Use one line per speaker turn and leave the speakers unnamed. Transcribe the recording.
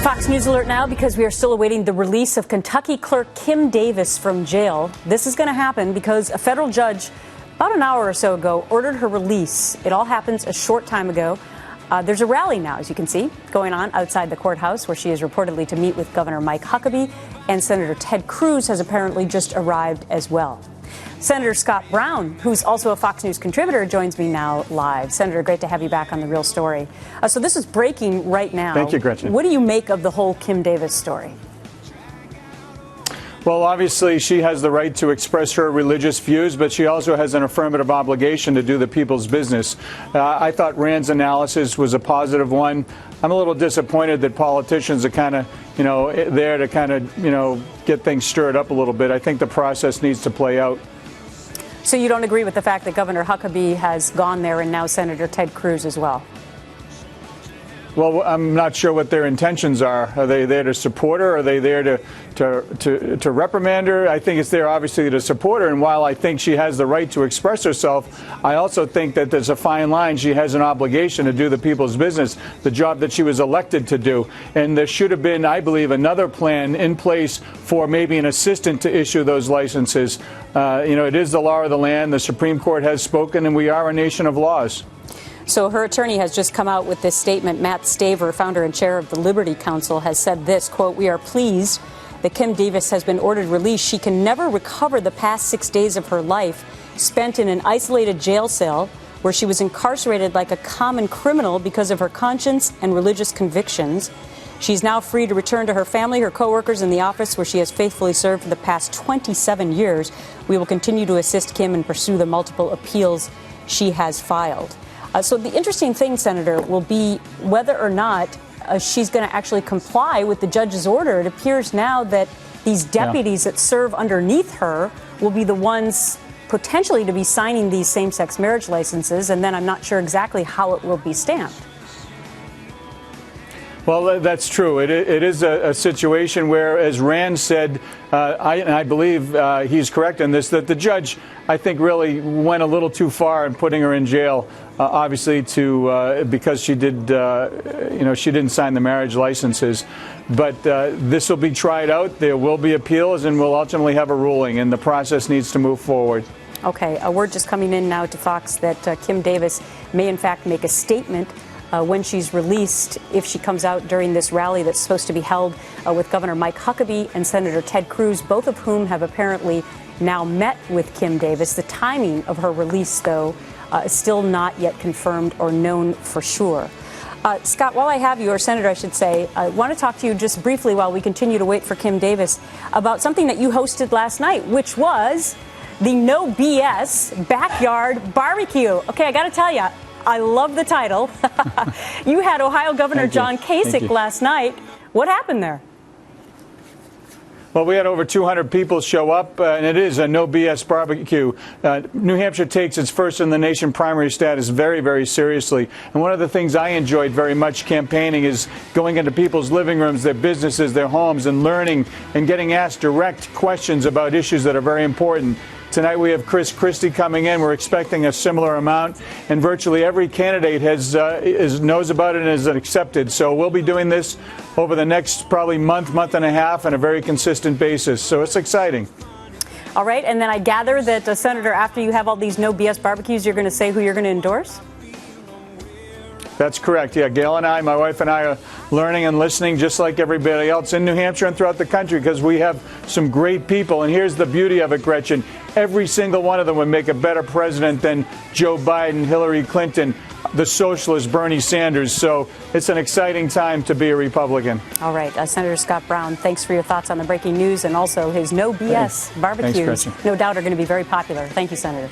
Fox News alert now because we are still awaiting the release of Kentucky clerk Kim Davis from jail. This is going to happen because a federal judge about an hour or so ago ordered her release. It all happens a short time ago. There's a rally now, as you can see, going on outside the courthouse where she is reportedly to meet with Governor Mike Huckabee, and Senator Ted Cruz has apparently just arrived as well. Senator Scott Brown, who's also a Fox News contributor, joins me now live. Senator, great to have you back on The Real Story. So this is breaking right now.
Thank you, Gretchen.
What do you make of the whole Kim Davis story?
Well, obviously, she has the right to express her religious views, but she also has an affirmative obligation to do the people's business. I thought Rand's analysis was a positive one. I'm a little disappointed that politicians are kind of, there to kind of, get things stirred up a little bit. I think the process needs to play out.
So you don't agree with the fact that Governor Huckabee has gone there and now Senator Ted Cruz as well?
Well, I'm not sure what their intentions are. Are they there to support her? Are they there to reprimand her? I think it's there, obviously, to support her. And while I think she has the right to express herself, I also think that there's a fine line. She has an obligation to do the people's business, the job that she was elected to do. And there should have been, I believe, another plan in place for maybe an assistant to issue those licenses. It is the law of the land. The Supreme Court has spoken, and we are a nation of laws.
So her attorney has just come out with this statement. Matt Staver, founder and chair of the Liberty Counsel, has said this, quote, "We are pleased that Kim Davis has been ordered released. She can never recover the past 6 days of her life spent in an isolated jail cell where she was incarcerated like a common criminal because of her conscience and religious convictions. She's now free to return to her family, her coworkers, and the office where she has faithfully served for the past 27 years. We will continue to assist Kim and pursue the multiple appeals she has filed." So the interesting thing, Senator, will be whether or not she's going to actually comply with the judge's order. It appears now that these deputies that serve underneath her will be the ones potentially to be signing these same-sex marriage licenses, and then I'm not sure exactly how it will be stamped.
Well, that's true. It is a situation where, as Rand said, I believe he's correct in this, that the judge, I think, really went a little too far in putting her in jail, obviously, because she did, she didn't sign the marriage licenses. But this will be tried out. There will be appeals, and we'll ultimately have a ruling, and the process needs to move forward.
Okay, a word just coming in now to Fox that Kim Davis may, in fact, make a statement when she's released, if she comes out during this rally that's supposed to be held with Governor Mike Huckabee and Senator Ted Cruz, both of whom have apparently now met with Kim Davis. The timing of her release, though, is still not yet confirmed or known for sure. Scott, while I have you, or Senator, I should say, I want to talk to you just briefly while we continue to wait for Kim Davis about something that you hosted last night, which was the No BS Backyard Barbecue. Okay, I got to tell you, I love the title. You had Ohio Governor John Kasich last night. What happened there?
Well, we had over 200 people show up, and it is a no BS barbecue. New Hampshire takes its first in the nation primary status very, very seriously. And one of the things I enjoyed very much campaigning is going into people's living rooms, their businesses, their homes, and learning and getting asked direct questions about issues that are very important. Tonight we have Chris Christie coming in. We're expecting a similar amount, and virtually every candidate knows about it and is accepted. So we'll be doing this over the next probably month and a half on a very consistent basis. So it's exciting.
All right, and then I gather that, Senator, after you have all these no BS barbecues, you're going to say who you're going to endorse?
That's correct. Yeah, Gail and I, my wife and I, are learning and listening just like everybody else in New Hampshire and throughout the country, because we have some great people. And here's the beauty of it, Gretchen. Every single one of them would make a better president than Joe Biden, Hillary Clinton, the socialist Bernie Sanders. So it's an exciting time to be a Republican. All
right. Senator Scott Brown, thanks for your thoughts on the breaking news and also his no BS barbecues.
Thanks, Gretchen.
No doubt are going to be very popular. Thank you, Senator.